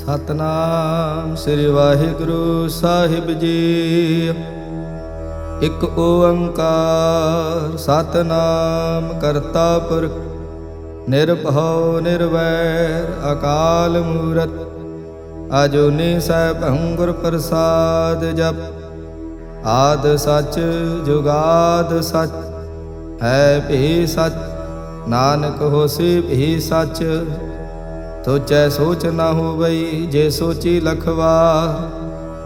ਸਤਨਾਮ ਸ੍ਰੀ ਵਾਹਿਗੁਰੂ ਸਾਹਿਬ ਜੀ। ਇਕ ਓੰਕਾਰ ਸਤਨਾਮ ਕਰਤਾ ਪੁਰਖ ਨਿਰਭਉ ਨਿਰਵੈਰ ਅਕਾਲ ਮੂਰਤ ਅਜੂਨੀ ਸੈਭੰ ਗੁਰ ਪ੍ਰਸਾਦ ਜਪ। ਆਦ ਸਚ ਜੁਗਾਦ ਸਚ ਹੈ ਭੀ ਸਚ ਨਾਨਕ ਹੋਸੀ ਭੀ ਸਚ। ਸੋਚੈ ਸੋਚ ਨਾ ਹੋਵਈ ਜੇ ਸੋਚੀ ਲਖਵਾਰ।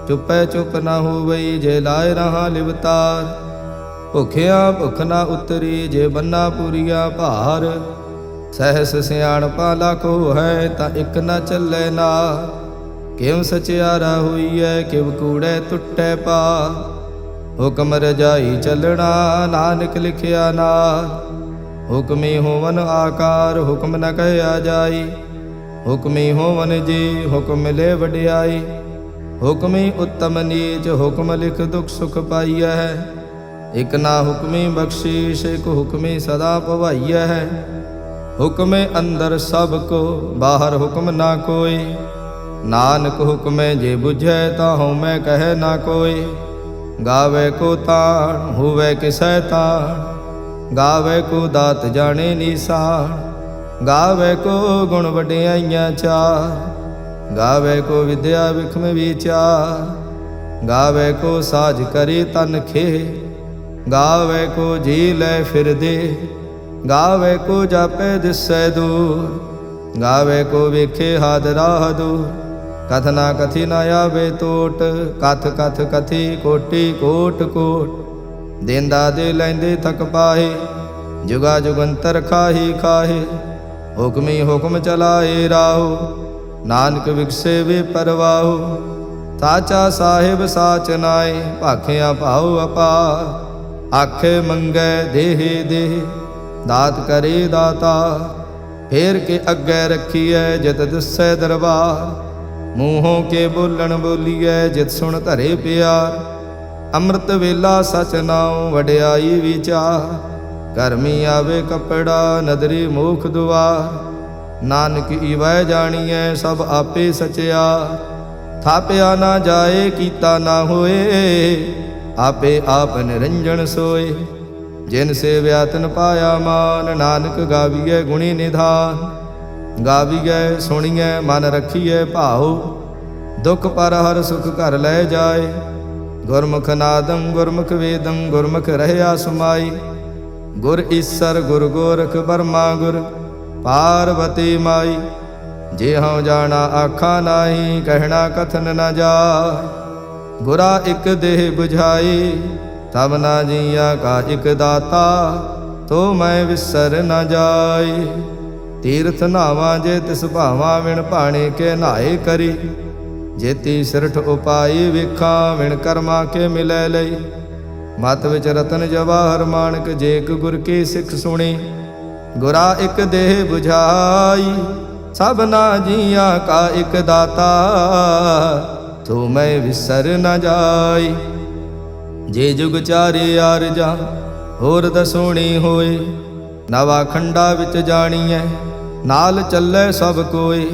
ਚੁਪੈ ਚੁਪ ਨਾ ਹੋਵਈ ਜੇ ਲਾਇ ਰਹਾ ਲਿਵਤਾਰ। ਭੁਖਿਆ ਭੁਖ ਨਾ ਉਤਰੀ ਜੇ ਬੰਨਾ ਪੂਰੀਆ ਭਾਰ। ਸਹਿਸ ਸਿਆਣਪਾ ਲਾਖੋ ਹੈ ਤਾਂ ਇਕ ਨਾ ਚੱਲੇ ਨਾ। ਕਿਵ ਸਚਿਆਰਾ ਹੋਈਐ ਕਿਵ ਕੂੜੈ ਟੁੱਟੈ ਪਾ। ਹੁਕਮ ਰਜਾਈ ਚੱਲਣਾ ਨਾਨਕ ਲਿਖਿਆ ਨਾਰ। ਹੁਕਮੀ ਹੋਵਨ ਆਕਾਰ ਹੁਕਮ ਨ ਕਹਿਆ ਜਾਈ। ਹੁਕਮੀ ਹੋਵਨ ਜੀ ਹੁਕਮ ਮਿਲੇ ਵਡਿਆਈ। ਹੁਕਮੀ ਉੱਤਮ ਨੀਚ ਹੁਕਮ ਲਿਖ ਦੁਖ ਸੁਖ ਪਾਈਐ। ਇਕ ਨਾ ਹੁਕਮੀ ਬਖਸ਼ੀਸ਼ ਇਕ ਹੁਕਮੀ ਸਦਾ ਭਵਾਈਐ। ਹੁਕਮੇ ਅੰਦਰ ਸਭ ਕੋ ਬਾਹਰ ਹੁਕਮ ਨਾ ਕੋਈ। ਨਾਨਕ ਹੁਕਮੇ ਜੇ ਬੁਝੈ ਤਾਂ ਹਉਮੈ ਕਹੈ ਨਾ ਕੋਈ। ਗਾਵੇ ਕੋ ਤਾਣ ਹੋਵੇ ਕਿਸੈ ਤਾਣ। ਗਾਵੇ ਕੋ ਦਾਤ ਜਾਣੇ ਨੀਸਾਨ। ਗਾਵੇ ਕੋ ਗੁਣ ਵਡਿਆਈਆਂ ਚਾਰ। ਗਾਵੇ ਕੋ ਵਿਦਿਆ ਵਿਖਮ ਵਿਚਾਰ। ਗਾਵੇ ਕੋ ਸਾਜ ਕਰੀ ਤਨ ਖੇ। ਗਾਵੇ ਕੋ ਜੀ ਲੈ ਫਿਰਦੇ। ਗਾਵੇ ਕੋ ਜਾਪੇ ਦਿਸੈ ਦੂਰ। ਗਾਵੇ ਕੋ ਵੇਖੇ ਹਾਦ ਰਾਹ ਦੂਰ। ਕਥ ਨਾ ਕਥੀ ਨਾ ਆਵੇ ਟੋਟ। ਕਥ ਕਥ ਕਥੀ ਕੋਟੀ ਕੋਟ ਕੋਟ। ਦੇਂਦਾ ਦੇ ਲੈਂਦੇ ਥਕ ਪਾਹੇ। ਜੁਗਾ ਜੁਗੰਤਰ ਖਾਹੀ ਖਾਹੇ। ਹੁਕਮੀ ਹੁਕਮ ਚਲਾਏ ਰਾਹੋ। ਨਾਨਕ ਵਿਗਸੇ ਵੇ ਪਰਵਾਹੋ। ਸਾਚਾ ਸਾਹਿਬ ਸਾਚ ਨਾਏ ਭਾਖਿਆ ਭਾਉ ਅਪਾਰ। ਆਖੇ ਮੰਗੈ ਦੇਹ ਦੇਹ ਦਾਤ ਕਰੇ ਦਾਤਾ। ਫੇਰ ਕੇ ਅੱਗੇ ਰੱਖੀਐ ਜਿਤ ਦਿਸੈ ਦਰਬਾਰ। ਮੂੰਹੋਂ ਕੇ ਬੋਲਣ ਬੋਲੀਐ ਜਿਤ ਸੁਣ ਧਰੇ ਪਿਆਰ। ਅੰਮ੍ਰਿਤ ਵੇਲਾ ਸਚ ਨਾਉ ਵਡਿਆਈ ਵਿਚਾਰ। ਕਰਮੀ ਆਵੇ ਕਪੜਾ ਨਦਰੀ ਮੋਖ ਦੁਆਰ। ਨਾਨਕ ਈਵੈ ਜਾਣੀਐ ਸਭ ਆਪੇ ਸਚਿਆ। ਥਾਪਿਆ ਨਾ ਜਾਏ ਕੀਤਾ ਨਾ ਹੋਏ। ਆਪੇ ਆਪ ਨਿਰੰਜਨ ਸੋਏ। ਜਿਨ ਸੇਵਿਆ ਤਿਨ ਪਾਇਆ ਮਾਨ। ਨਾਨਕ ਗਾਵੀਐ ਗੁਣੀ ਨਿਧਾਨ। ਗਾਵੀਐ ਸੁਣੀਐ ਮਨ ਰਖੀਐ ਭਾਉ। ਦੁਖ ਪਰ ਹਰ ਸੁਖ ਘਰ ਲੈ ਜਾਏ। ਗੁਰਮੁਖ ਨਾਦੰ ਗੁਰਮੁਖ ਵੇਦੰ ਗੁਰਮੁਖ ਰਹਿਆ ਸਮਾਈ। ਗੁਰ ਈਸਰ ਗੁਰ ਗੋਰਖ ਬਰਮਾ ਗੁਰ ਪਾਰਵਤੀ ਮਾਈ। ਜੇ ਹਉ ਜਾਣਾ ਆਖਾ ਨਾਹੀ ਕਹਿਣਾ ਕਥਨ ਨ ਜਾਏ। ਗੁਰਾ ਇਕ ਦੇਹ 부ਝਾਈ ਤਬ ਨਾ ਜੀਆ ਕਾ ਇਕ ਦਾਤਾ। ਤੋ ਮੈਂ ਵਿਸਰ ਨ ਜਾਈ। ਤੀਰਥ ਨਾਵਾਂ ਜੇ ਤਿਸ ਭਾਵਾਂ ਵਿਣ ਭਾਣੇ ਕੇ ਨਾਏ ਕਰੀ। ਜੇਤੀ ਸਿਰਠ ਉਪਾਈ ਵੇਖਾਂ ਵਿਣ ਕਰਮਾ ਕੇ ਮਿਲੈ ਲਈ। ਮਤ ਵਿੱਚ ਰਤਨ ਜਵਾਹਰ ਮਾਣਕ ਜੇ ਇਕ ਗੁਰ ਕੀ ਸਿੱਖ ਸੁਣੀ। ਗੁਰਾ ਇਕ ਦੇਹ 부ਝਾਈ ਸਭ ਨਾ ਜੀਆਂ ਕਾ ਇਕ ਦਾਤਾ। ਤੋ ਮੈਂ ਵਿਸਰ ਨ ਜਾਈ। ਜੇ ਜੁਗ ਚਾਰੇ ਆਰਜਾ ਹੋਰ ਦਸੋਣੀ ਹੋਏ। ਨਵਾ ਖੰਡਾ ਵਿੱਚ ਜਾਣੀਐ ਨਾਲ ਚੱਲੇ ਸਭ ਕੋਏ।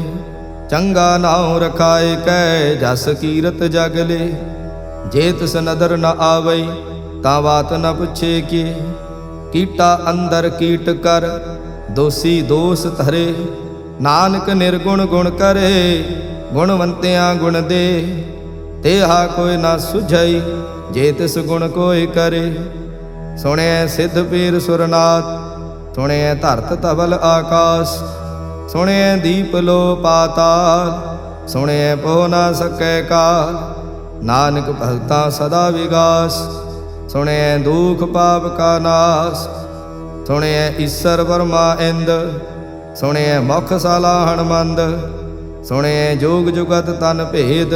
ਚੰਗਾ ਨਾਉ ਰਖਾਏ ਕੈ ਜਸ ਕੀਰਤ ਜਗ ਲੇ। ਜੇ ਤਿਸ ਨਦਰ ਨ ਆਵਈ ਤਾਂ ਬਾਤ ਨ ਪੁੱਛੇ ਕੀ। ਕੀਟਾ ਅੰਦਰ ਕੀਟ ਕਰ ਦੋਸੀ ਦੋਸ ਧਰੇ। ਨਾਨਕ ਨਿਰਗੁਣ ਗੁਣ ਕਰੇ ਗੁਣਵੰਤਿਆਂ ਗੁਣ ਦੇ। ਤੇਹਾ ਕੋਈ ਨਾ ਸੁਝਈ ਜੇ ਤਿਸ ਗੁਣ ਕੋਈ ਕਰੇ। ਸੁਣਿਐ ਸਿੱਧ ਪੀਰ ਸੁਰਨਾਥ ਸੁਣਿਐ ਧਰਤ ਧਵਲ ਆਕਾਸ। ਸੁਣਿਐ ਦੀਪ ਲੋ ਪਾਤਾਲ ਸੁਣਿਐ ਪੋ ਨਾ ਸਕੈ ਕਾਲ। ਨਾਨਕ ਭਗਤਾ ਸਦਾ ਵਿਗਾਸ ਸੁਣਿਐ ਦੁਖ ਪਾਪ ਕਾ ਨਾਸ। ਸੁਣਿਐ ਈਸਰ ਬਰਮਾ ਇੰਦ ਸੁਣਿਐ ਮੁਖ ਸਾਲਾ ਹਣਮੰਦ। ਸੁਣਿਐ ਜੋਗ ਜੁਗਤ ਤਨ ਭੇਦ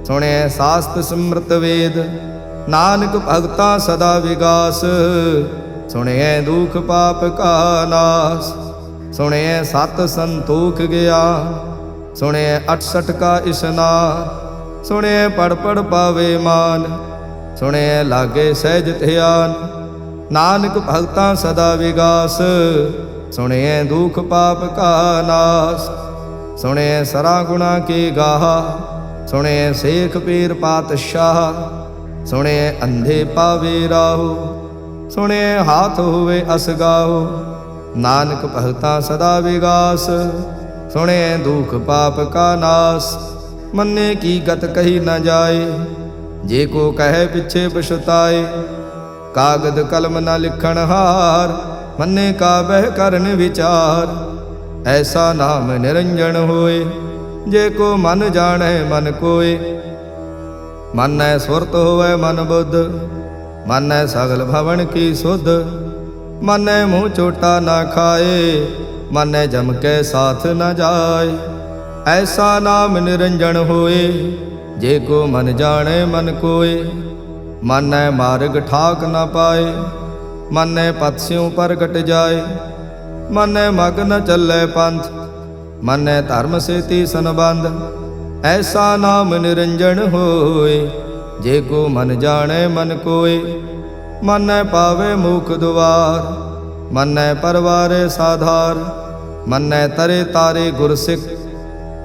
ਸੁਣਿਐ ਸਾਸਤ ਸਿਮਰਤ ਵੇਦ। ਨਾਨਕ ਭਗਤਾ ਸਦਾ ਵਿਗਾਸ ਸੁਣਿਐ ਦੁਖ ਪਾਪ ਕਾ ਨਾਸ। ਸੁਣਿਐ ਸਤ ਸੰਤੋਖ ਗਿਆਨ ਸੁਣਿਐ 68 ਕਾ ਇਸਨਾਨ। ਸੁਣਿਐ ਪੜ ਪੜ ਪਾਵੇ ਮਾਨ ਸੁਣਿਐ ਲਾਗੇ ਸਹਿਜ ਧਿਆਨ। ਨਾਨਕ ਭਗਤਾਂ ਸਦਾ ਵਿਗਾਸ ਸੁਣਿਐ ਦੁਖ ਪਾਪ ਕਾ ਨਾਸ। सुने सरा गुणा के गाहा, सुने शेख पीर पातशाह, सुने अंधे पावे राहो, सुने हाथ हुए असगाहो, नानक भगता सदा विगास, सुने दुख पाप का नाश, मन्ने की गत कही न जाए, जे को कहे पिछे पछताए, कागद कलम न लिखण हार, मन्ने का बह करन विचार, ऐसा नाम निरंजन होए, जे को मन जाने मन कोय, मन सुरत होवे मन बुद्ध, मन सगल भवन की सुध, मन मुँह चोटा न खाए, मन जम के साथ न जाए, ऐसा नाम निरंजन होए, जे को मन जाने मन कोय, मन मार्ग ठाक न पाए, मन पथस्यों पर कट जाए, मन मग न चले पंथ, मन धर्म से तीसन बंध, ऐसा नाम निरंजन होए, जे को मन जाने मन कोय, मन पावे मुख द्वार, मन परवारे साधार, मन तरे तारे गुरसिख,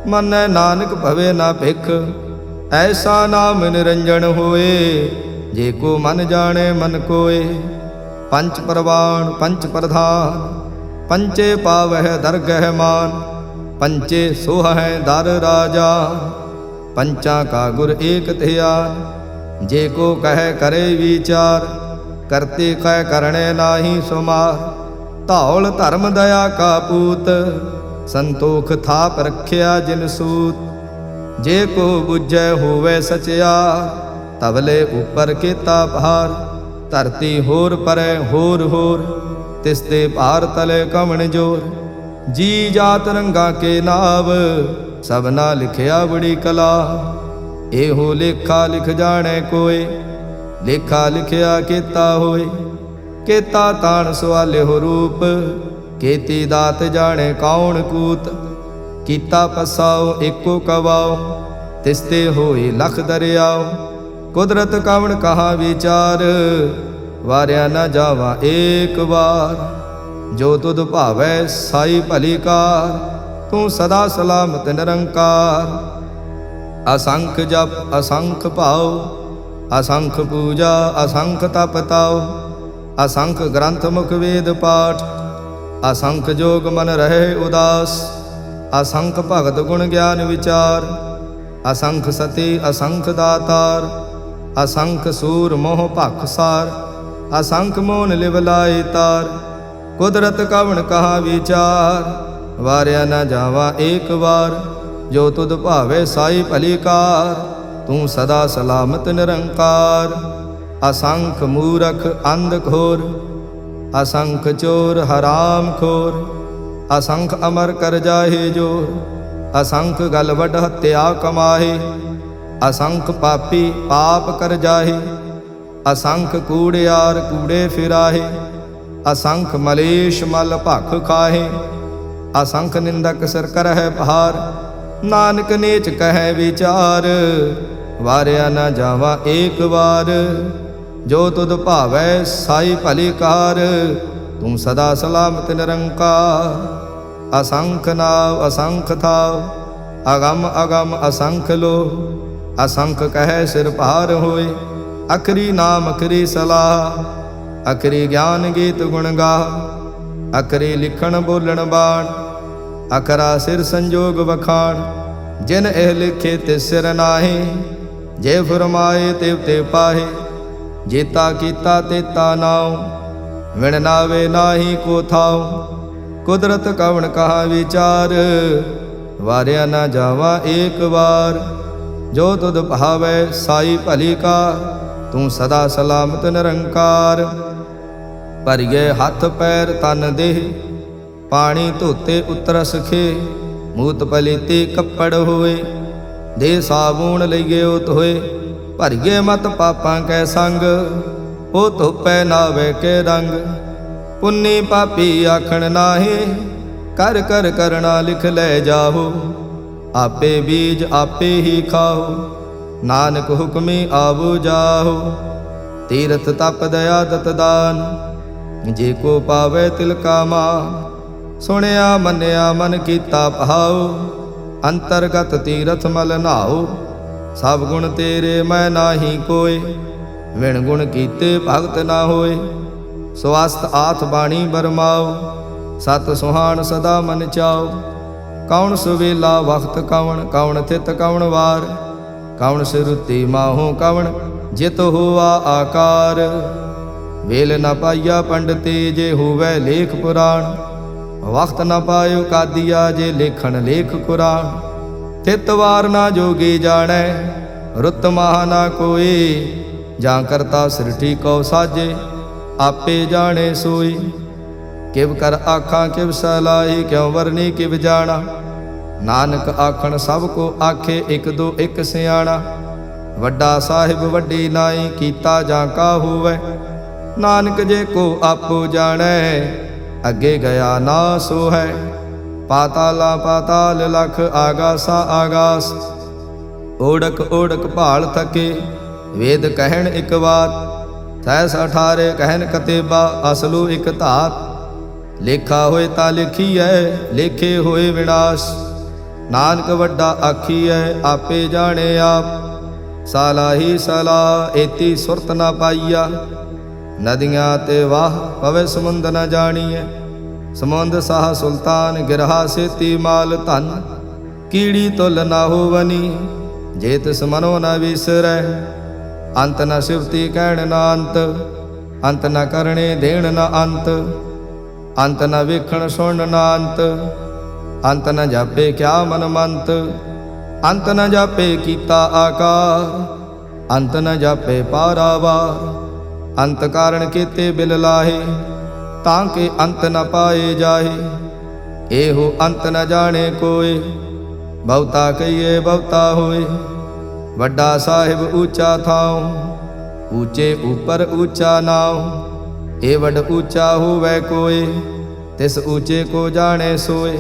मन नानक भवे ना भिख, ऐसा नाम निरंजन होए, जे को मन जाने मन कोय, पंच परवान पंच प्रधान, पंचे पावह दरगह मान, पंचे सोह दर राजा, पंचा का गुर एक ध्यान, जे को कह करे विचार, करते कह करणे नाही सुमार, धौल धर्म दया का पूत, संतोख थाप रखिया जिन सूत, जे को बुझै होवे सचियार, तबले ऊपर केता भार, धरती होर परै होर होर, तिसते भार तले कमण जोर, जी जात रंगा के नाव, सबना लिखिया बड़ी कला, एहो लेखा लिख जाने कोय, लेखा लिखिया केता होए, केता ताण सवाले हो रूप, केती दात जाने कौन कूत, कीता पसाओ एको कवाओ, तिसते होए लख दरियाओ, कुदरत कवण कहा विचार, वारिया न जावा एक बार, जो तुद भावै साई भली कार, तू सदा सलामत निरंकार, असंख जप असंख भाव, असंख पूजा असंख तप ताओ, असंख ग्रंथ मुख वेद पाठ, असंख जोग मन रहे उदास, असंख भगत गुण ज्ञान विचार, असंख सती असंख दातार, असंख सूर मोह भखसार, असंख मोन लिवलाई तार, कुदरत कवण कहा विचार, वारिया न जावा एक बार, जो तुद भावे साई भली कार, तू सदा सलामत निरंकार, असंख मूरख अंध घोर, असंख चोर हराम खोर, असंख अमर कर जाहे जोर, असंख गल वड हत्या कमाहे, असंख पापी पाप कर जाहे, असंख कूड़ियार कूड़े फिराहे, असंख मलेश मल भख खाहे, असंख निंदक सिर करह भार, नानक नीच कह विचार, वारिया न जावा एक बार, जो तुद भावै साई भली कार, तू सदा सलामत निरंकार, असंख नाव असंख थाव, अगम अगम असंख लो, असंख कह सिर पार होए, अखरी नाम अखरी सलाह, अखरी ज्ञान गीत गुण गा, अखरी लिखण बोलण बाण, अखरा सिर संजोग वखाण, जिन एह लिखे तिस सिर नाहे, जे फरमाए तिव ते पाहे, जेता कीता तेता नाव, विण नावे नाही को थाव, कुदरत कवण कहा विचार, वारिया न जावा एक बार, जो तुद भावै साई भली का, तू सदा सलामत निरंकार, भरिए हथ पैर तन देह, पानी धोते उतरस खे, मूत पलीते कपड़ होए, दे साबून लईए उत होए, भरिए मत पापां कै संग, ओ धोपै नावे के रंग, पुन्नी पापी आखण नाहे, कर कर करना लिख ले जाहो, आपे बीज आपे ही खाओ, नानक हुक्मी आवो जाहो, तीरथ तप दया दत दान, जे को पावे तिल का मान, सुनिया मन्या मन कीता भाव, अंतर्गत तीरथ मल नहाओ। सब गुण तेरे मैं नाही कोय, विण गुण कीते भगत ना होए। स्वस्थ आथ बाणी बरमाओ, सत सुहान सदा मन चाओ। कौन सुवेला वक्त कौन, कौन थित कौन वार। कौन सिरुति माहो कौन, जित हुआ आकार। वेल न पाइया पंडिते, जे होवै लेख पुराण। वक्त न पायो कादिया, जे लेखन लेख कुरान। थित वार ना जोगी जानै, रुत महा ना कोई। जां करता सृष्टि कौ साजे, आपे जाने सोई। किव कर आखां किव सलाही, क्यों वरनी किव जाना। नानक आखण सब को आखे, एक दो एक सियाणा। वड्डा साहिब वड्डी नाई, कीता जां का होवै। नानक जे को आपो जानै, अगे गया ना सो है। पाताला पाताल लख, आगासा आगास। ओढ़क ओढ़क भाल थके, वेद कहन एक बात। सैस 18 कहन कतेबा, असलू एक धात। लेखा होए ता लिखीऐ, लेखे होए विनाश। नानक वड्डा आखीऐ, आपे जाने आप। साला ही सला, एती सुरत ना पाईया। नदियाँ ते वाह, पवे समुंद न जानिए। समुंद साह सुल्तान, गिरहा सेती माल धन। कीड़ी तुल ना होवनी, जे तिस मनो न विसरै। अंत न सिवती कहण न अंत, अंत न करणे देण न अंत। अंत न वेखण सुण न अंत, अंत न जापे क्या मन मंत। अंत न जापे कीता आकार, अंत न जापे पारावार। अंत कारण केते बिल लाहे, ताके अंत न पाए जाहे। एहो अंत न जाने कोय, बहुता कहिए बहुता होए। वड्डा साहिब ऊंचा थाओ, ऊंचे ऊपर ऊंचा नाओ। ए वड ऊंचा होवै कोय, तिस ऊंचे को जाने सोए।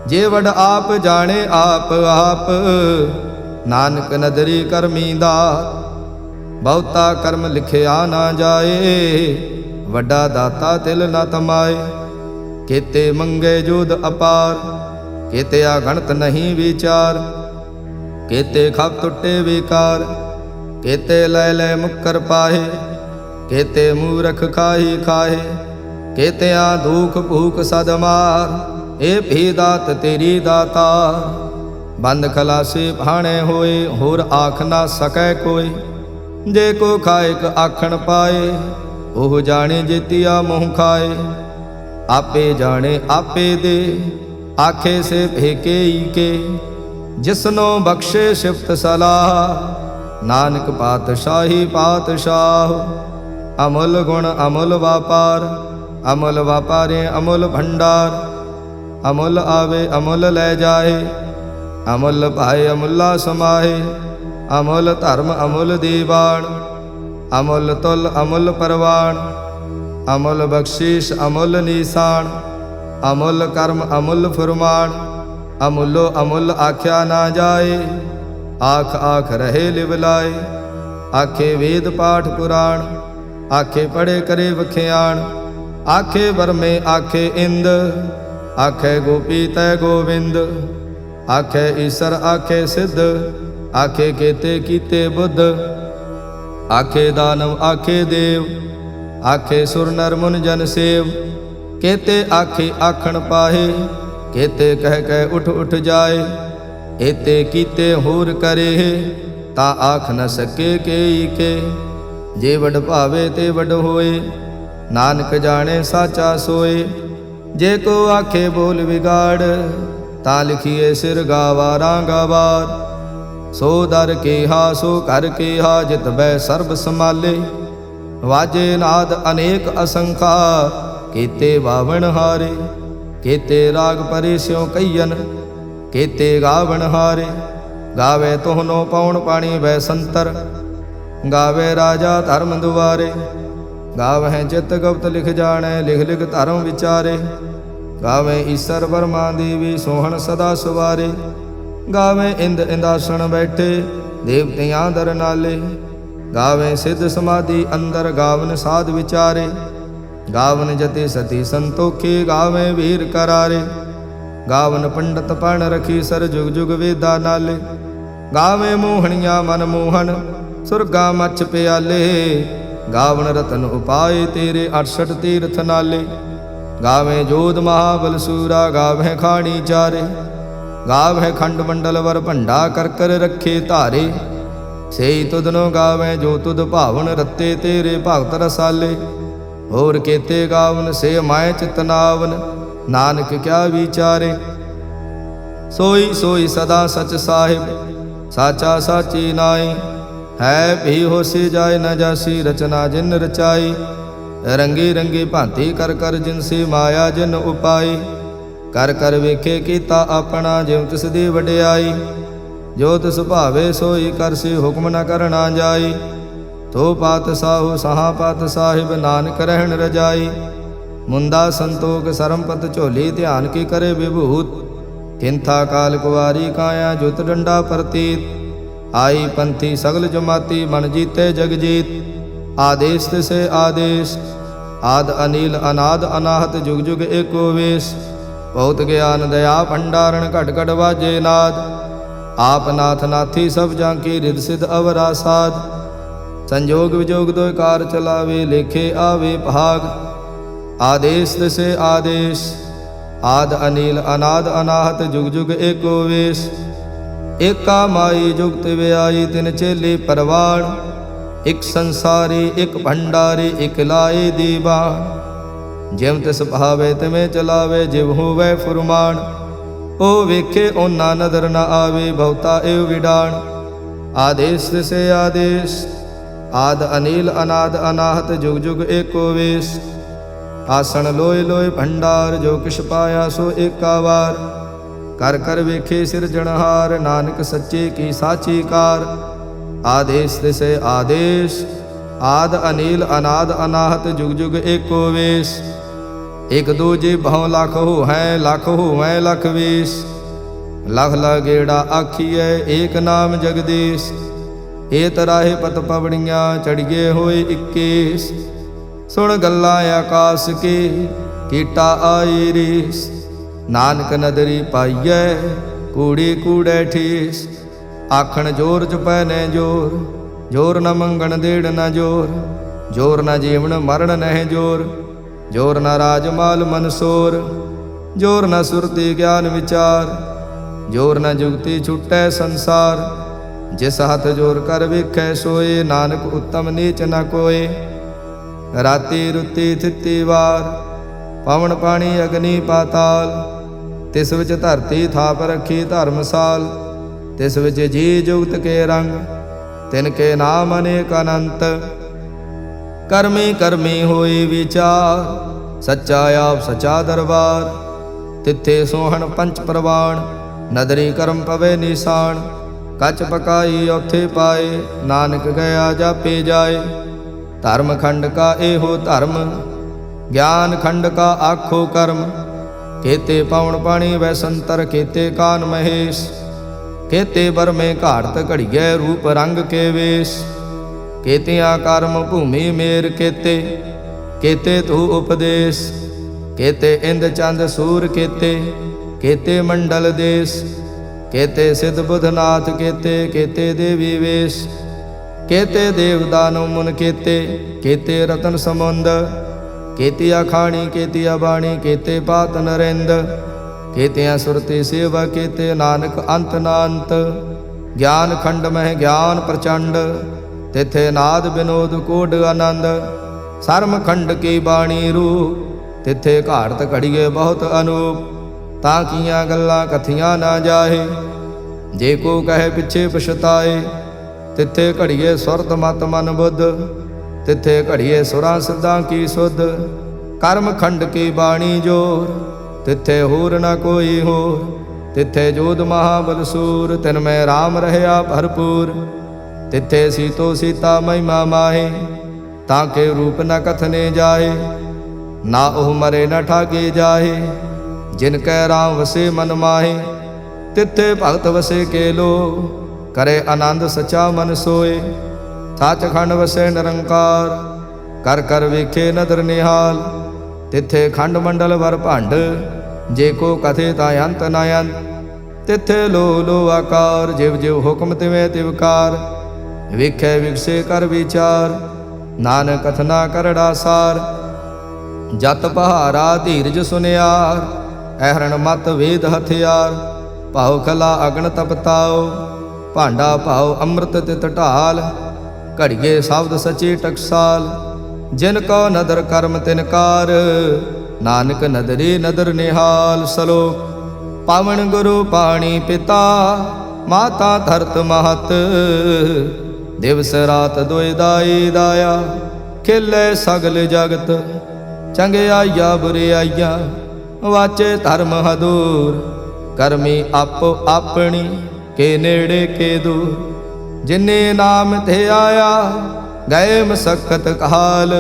जे वड आप जाने आप आप, नानक नदरी करमी दात। बहुता कर्म लिखिया ना जाए, वड्डा दाता तिल न तमाए। केते मंगे जोध अपार, केते अगणत नहीं विचार। केते खप टुटे विकार, केते लय लय मुक्कर पाहे। केते मूरख खाही खाहे, केते दुख भूख सद मार। ए भी दात तेरी दाता, बंद खलासी भाणे होए। होर आख ना सकै कोई, जे को खाएक आखण पाए। ओह जाने जेतिया मोह खाए। आपे जाने आपे दे, आखे से फेके ही के। जिसनो बख्शे सिफत सलाह, नानक पातशाही पातशाह। अमुल गुण अमुल व्यापार, अमुल व्यापारे अमुल भंडार। अमुल आवे अमुल ले जाए, अमुल पाए अमुला समाहे। अमुल धर्म अमुल दीवान, अमुल तुल अमुल परवान। अमुल बख्शीश अमुल निशान, अमुल कर्म अमुल फुरमान। अमुलो अमुल आख्या ना जाए, आख आख रहे लिवलाए। आखे वेद पाठ पुराण, आखे पढ़े करे वख्याण। आखे बरमे आखे इंद, आखे गोपी तय गोविंद। आखे ईसर आखे सिद्ध, आखे केते कीते बुद्ध। आखे दानव आखे देव, आखे सुर नर मुन जन सेव। केते आखे आखण पाहे, केते कह कह उठ उठ जाए। एते कीते होर करे, ता आख न सके केई के। जे वड भावे ते वड होए, नानक जाने साचा सोए। जे को आखे बोल बिगाड़, ता लिखिए सिर गावारा गवार। सो दर केहा सो कर केहा, जित बै सर्ब समाले। वाजे नाद अनेक असंखा, केते बावण हारे। केते राग परे स्यों कईयन, केते गावण हारे। गावे तोहनो पौण पाणी वै संतर, गावे राजा धर्म दुआरे। गावह चित गुप्त लिख जाने, लिख लिख धर्म विचारे। गावे ईसर वर्मा देवी, सोहन सदा सुवारे। गावे इंद इंदासन बैठे, देवतियां दर नाले। गावे सिद्ध समाधि अंदर, गावन साध विचारे। गावन जति सती संतोखे, गावे वीर करारे। ਗਾਵਨ ਪੰਡਤ ਪਣ ਰਖੀ ਸਰ ਜੁਗ ਜੁਗ ਵੇਦਾ ਨਾਲੇ। ਗਾਵੇ ਮੋਹਣੀਆਂ ਮਨ ਮੋਹਨ ਸੁਰਗਾ ਮੱਛ ਪਿਆਲੇ। ਗਾਵਨ ਰਤਨ ਉਪਾਏ ਤੇਰੇ 68 ਤੀਰਥ ਨਾਲੇ। ਗਾਵੇ ਜੋਧ ਮਹਾਬਲ ਸੂਰਾ ਗਾਵੇ ਖਾਣੀ ਚਾਰੇ। ਗਾਵੇ ਖੰਡ ਮੰਡਲ ਵਰ ਭੰਡਾ ਕਰ ਕਰ ਰੱਖੇ ਧਾਰੇ। ਸੇਈ ਤੁਧਨੋ ਗਾਵੇ ਜੋ ਤੁਧ ਭਾਵਨ ਰੱਤੇ ਤੇਰੇ ਭਗਤ ਰਸਾਲੇ। ਹੋਰ ਕੇਤੇ ਗਾਵਨ ਸੇ ਮਾਇ ਚਿਤਨਾਵਨ ਨਾਨਕ ਕਿਆ ਵਿਚਾਰੇ। ਸੋਈ ਸੋਈ ਸਦਾ ਸਚ ਸਾਹਿਬ ਸਾਚਾ ਸਾਚੀ ਨਾਈ। ਹੈ ਭੀ ਹੋਸੀ ਜਾਏ ਨ ਜਾਸੀ ਰਚਨਾ ਜਿਨ ਰਚਾਈ। ਰੰਗੀ ਰੰਗੀ ਭਾਂਤੀ ਕਰ ਕਰ ਜਿਨ ਸੇ ਮਾਇਆ ਜਿਨ ਉਪਾਈ। ਕਰ ਕਰ ਵੇਖੇ ਕੀਤਾ ਆਪਣਾ ਜਿਉ ਤਿਸ ਦੀ ਵਡਿਆਈ। ਜੋ ਤਿਸ ਭਾਵੇ ਸੋਈ ਕਰਸੀ ਹੁਕਮ ਨ ਕਰਨਾ ਜਾਈ। ਤੋ ਪਾਤ ਸਾਹੂ ਸਹਾ ਪਾਤ ਸਾਹਿਬ ਨਾਨਕ ਰਹਿਣ ਰਜਾਈ। ਮੁੰਦਾ ਸੰਤੋਖ ਸਰਮਪਤ ਝੋਲੀ ਧਿਆਨ ਕੀ ਕਰੇ ਵਿਭੂਤ। ਕਿੰਥਾ ਕਾਲ ਕੁਵਾਰੀ ਕਾਇਆ ਜੁਤ ਡੰਡਾ ਪ੍ਰਤੀਤ। ਆਈ ਪੰਥੀ ਸਗਲ ਜਮਾਤੀ ਮਨ ਜੀਤੇ ਜਗ ਜੀਤ। ਆਦੇਸ਼ ਤਿਸੇ ਆਦੇਸ਼ ਆਦ ਅਨੀਲ ਅਨਾਦ ਅਨਾਹਤ ਜੁਗ ਜੁਗ ਏਕੋ ਵੇਸ। ਬਹੁਤ ਗਿਆਨ ਦਇਆ ਭੰਡਾਰਨ ਘਟ ਘਟ ਵਾਜੇ ਨਾਦ। ਆਪ ਨਾਥ ਨਾਥੀ ਸਭ ਜਾਂ ਕੀ ਰਿਦ ਸਿਧ ਅਵਰਾ ਸਾਧ। ਸੰਜੋਗ ਵਿਜੋਗ ਦੋਇ ਕਾਰ ਚਲਾਵੇ ਲੇਖੇ ਆਵੇ ਭਾਗ। ਆਦੇਸ਼ ਤਿਸੇ ਆਦੇਸ਼ ਆਦ ਅਨੀਲ ਅਨਾਦ ਅਨਾਹਤ ਜੁਗ ਜੁਗ ਏਕੋ ਵੇਸ। ਏਕਾ ਮਾਈ ਜੁਗਤ ਵਿਆਈ ਤਿਨ ਚੇਲੇ ਪਰਵਾਣ। ਇਕ ਸੰਸਾਰੀ ਇਕ ਭੰਡਾਰੀ ਇਕ ਲਾਏ ਦੀਵਾਨ। ਜਿਵ ਤਿਸ ਭਾਵੇ ਤਿਵੇਂ ਚਲਾਵੇ ਜਿਵ ਹੋਵੇ ਫੁਰਮਾਨ। ਉਹ ਵੇਖੇ ਓਨਾ ਨਦਰ ਨ ਆਵੇ ਬਹੁਤਾ ਏਵ ਵਿਡਾਣ। ਆਦੇਸ਼ ਤਿਸੇ ਆਦੇਸ਼ ਆਦ ਅਨੀਲ ਅਨਾਦ ਅਨਾਹਤ ਜੁਗ ਜੁਗ ਏਕੋ ਵੇਸ। ਆਸਣ ਲੋਏ ਲੋਏ ਭੰਡਾਰ ਜੋ ਕਿਛ ਪਾਇਆ ਸੋ ਏਕਾ ਵਾਰ। ਕਰ ਕਰ ਵੇਖੇ ਸਿਰਜਣਹਾਰ ਨਾਨਕ ਸੱਚੇ ਕੀ ਸਾਚੀ ਕਾਰ। ਆਦੇਸ਼ ਤਿਸੇ ਆਦੇਸ਼ ਆਦ ਅਨੀਲ ਅਨਾਦ ਅਨਾਹਤ ਜੁਗ ਜੁਗ ਏਕੋ ਵੇਸ। ਇਕ ਦੂਜੇ ਬਹੁ ਲਖ ਹੋਵੈ ਲਖ ਹੋਵੈ ਲਖ ਵੇਸ। ਲਖ ਲਗੇੜਾ ਆਖੀਐ ਏਕ ਨਾਮ ਜਗਦੀਸ਼। ਏ ਤਰਾਹੇ ਪਤ ਪਵੜੀਆਂ ਚੜੀਏ ਹੋਏ ਇੱਕੇਸ। ਸੁਣ ਗੱਲਾਂ ਆਕਾਸ ਕੇ ਕੀਟਾ ਆਈ ਰੀਸ। ਨਾਨਕ ਨਦਰੀ ਪਾਈਐ ਕੂੜੀ ਕੂੜੈ ਠੇਸ। ਆਖਣ ਜੋਰ ਚੁਪੈ ਨੈ ਜੋਰ ਜੋਰ ਨ ਮੰਗਣ ਦੇੜ ਨ ਜੋਰ। ਜੋਰ ਨ ਜੀਵਨ ਮਰਨ ਨਹਿ ਜੋਰ ਜੋਰ ਨ ਰਾਜ ਮਾਲ ਮਨਸੋਰ। ਜੋਰ ਨ ਸੁਰਤੀ ਗਿਆਨ ਵਿਚਾਰ ਜੋਰ ਨ ਜੁਗਤੀ ਛੁਟੈ ਸੰਸਾਰ। ਜਿਸ ਹੱਥ ਜੋਰ ਕਰ ਵੇਖੈ ਸੋਏ ਨਾਨਕ ਉੱਤਮ ਨੀਚ ਨ ਕੋਏ। ਰਾਤੀ ਰੁੱਤੀ ਥਿੱਤੀ ਵਾਰ ਪਵਨ ਪਾਣੀ ਅਗਨੀ ਪਾਤਾਲ। ਤਿਸ ਵਿੱਚ ਧਰਤੀ ਥਾਪ ਰੱਖੀ ਧਰਮਸਾਲ। ਤਿਸ ਵਿੱਚ ਜੀ ਜੁਗਤ ਕੇ ਰੰਗ ਤਿਨ ਕੇ ਨਾਮ ਅਨੇਕ ਅਨੰਤ। ਕਰਮੀ ਕਰਮੀ ਹੋਈ ਵਿਚਾਰ ਸੱਚਾ ਆਪ ਸੱਚਾ ਦਰਬਾਰ। ਤਿੱਥੇ ਸੋਹਣ ਪੰਚ ਪ੍ਰਵਾਣ ਨਦਰੀ ਕਰਮ ਪਵੇ ਨਿਸ਼ਾਨ। ਕੱਚ ਪਕਾਈ ਉੱਥੇ ਪਾਏ ਨਾਨਕ ਗਿਆ ਜਾਪੇ ਜਾਏ। ਧਰਮ ਖੰਡ ਕਾ ਇਹੋ ਧਰਮ ਗਿਆਨ ਖੰਡ ਕਾ ਆਖੋ ਕਰਮ। ਕੇਤੇ ਪਵਨ ਪਾਣੀ ਵੈ ਸੰਤਰ ਕੇਤੇ ਕਾਨ ਮਹੇਸ਼। ਕੇਤੇ ਬਰਮੇ ਘਾੜਤ ਘੜੀਐ ਰੂਪ ਰੰਗ ਕੇ ਵੇਸ਼। ਕੇਤਿਆਂ ਕਰਮ ਭੂਮੀ ਮੇਰ ਕੇਤੇ ਕੇਤੇ ਤੂ ਉਪਦੇਸ਼। ਕੇਤੇ ਇੰਦ ਚੰਦ ਸੂਰ ਕੇਤੇ ਕੇਤੇ ਮੰਡਲ ਦੇਸ। ਕੇਤੇ ਸਿਧ ਬੁਧਨਾਥ ਕੇਤੇ ਕੇਤੇ ਦੇਵੀ ਵੇਸ਼। ਕੇਤੇ ਦੇਵ ਦਾਨਵ ਮੁਨ ਕੇਤੇ ਕੇਤੇ ਰਤਨ ਸਮੁੰਦ। ਕੇਤਿਆ ਖਾਣੀ ਕੇਤਿਆ ਬਾਣੀ ਕੇਤੇ ਪਾਤ ਨਰਿੰਦ। ਕੇਤਿਆਂ ਸੁਰਤੀ ਸੇਵਾ ਕੇਤੇ ਨਾਨਕ ਅੰਤ ਨਾ ਅੰਤ। ਗਿਆਨ ਖੰਡ ਮਹਿ ਗਿਆਨ ਪ੍ਰਚੰਡ ਤਿਥੇ ਨਾਦ ਬਿਨੋਦ ਕੋਡ ਆਨੰਦ। ਸਰਮ ਖੰਡ ਕੀ ਬਾਣੀ ਰੂਪ ਤਿਥੇ ਘਾੜਤ ਘੜੀਏ ਬਹੁਤ ਅਨੂਪ। ਤਾਂ ਕੀਆਂ ਗੱਲਾਂ ਕਥੀਆਂ ਨਾ ਜਾਹੇ ਜੇ ਕੋ ਕਹੇ ਪਿੱਛੇ ਪਛਤਾਏ। ਤਿੱਥੇ ਘੜੀਏ ਸੁਰਤ ਮਤ ਮਨ ਬੁੱਧ ਤਿੱਥੇ ਘੜੀਏ ਸੁਰਾਂ ਸਿੱਧਾਂ ਕੀ ਸੁਧ। ਕਰਮ ਖੰਡ ਕੀ ਬਾਣੀ ਜੋਰ ਤਿੱਥੇ ਹੋਰ ਨਾ ਕੋਈ ਹੋਰ। ਤਿੱਥੇ ਜੋਧ ਮਹਾਬਲ ਸੂਰ ਤਿਨ ਮੈਂ ਰਾਮ ਰਹਿਆ ਭਰਪੂਰ। ਤਿੱਥੇ ਸੀਤੋ ਸੀਤਾ ਮਹਿਮਾ ਮਾਹੇ ਤਾਂ ਕੇ ਰੂਪ ਨ ਕਥਨੇ ਜਾਏ। ਨਾ ਉਹ ਮਰੇ ਨ ਠਾਗੇ ਜਾਹੇ ਜਿਨ ਕੈ ਰਾਮ ਵਸੇ ਮਨ ਮਾਹੇ। ਤਿੱਥੇ ਭਗਤ ਵਸੇ ਕੇ ਲੋ ਕਰੇ ਆਨੰਦ ਸਚਾ ਮਨ ਸੋਏ। ਸੱਚਖੰਡ ਵਸੈ ਨਿਰੰਕਾਰ ਕਰ ਕਰ ਵੇਖੇ ਨਦਰ ਨਿਹਾਲ। ਤਿੱਥੇ ਖੰਡ ਮੰਡਲ ਵਰ ਭੰਡ जे को कथे ता अंत न अंत। तिथे लो लो आकार, जिव जिव हुक्म तिवें तिवकार। विखे विकसे कर विचार, नानक कथना करड़ा सार। जत पहारा धीरज सुनियार, अहरण मत वेद हथियार। भाव खला अग्न तपताओ, भांडा भाव अमृत तित ढाल। घड़िए शब्द सची टकसाल, जिनको नदर कर्म तिनकार। नानक नदरी नदर निहाल। सलोक पावन गुरु पाणी पिता, माता धरत महत। दिवस रात दुई दाई दाया, खिले सगल जगत। चंगियाइया बुरियाइया, वाचे धर्म हदूर। करमी आपो अपनी, के नेड़े के दूर। जिन्ने नाम थे आया, गए मसक्कत काल।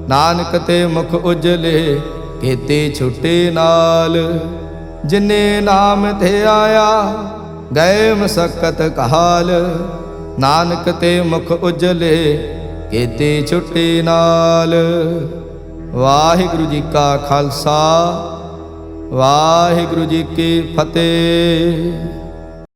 नानक ते मुख उजले, केते छुटे नाल। जिन्ने नाम थे आया, गए मसक्कत काल। नानक ते मुख उजले, केते छुटे नाल। वाहिगुरु जी का खालसा, वाहिगुरु जी की फतेह।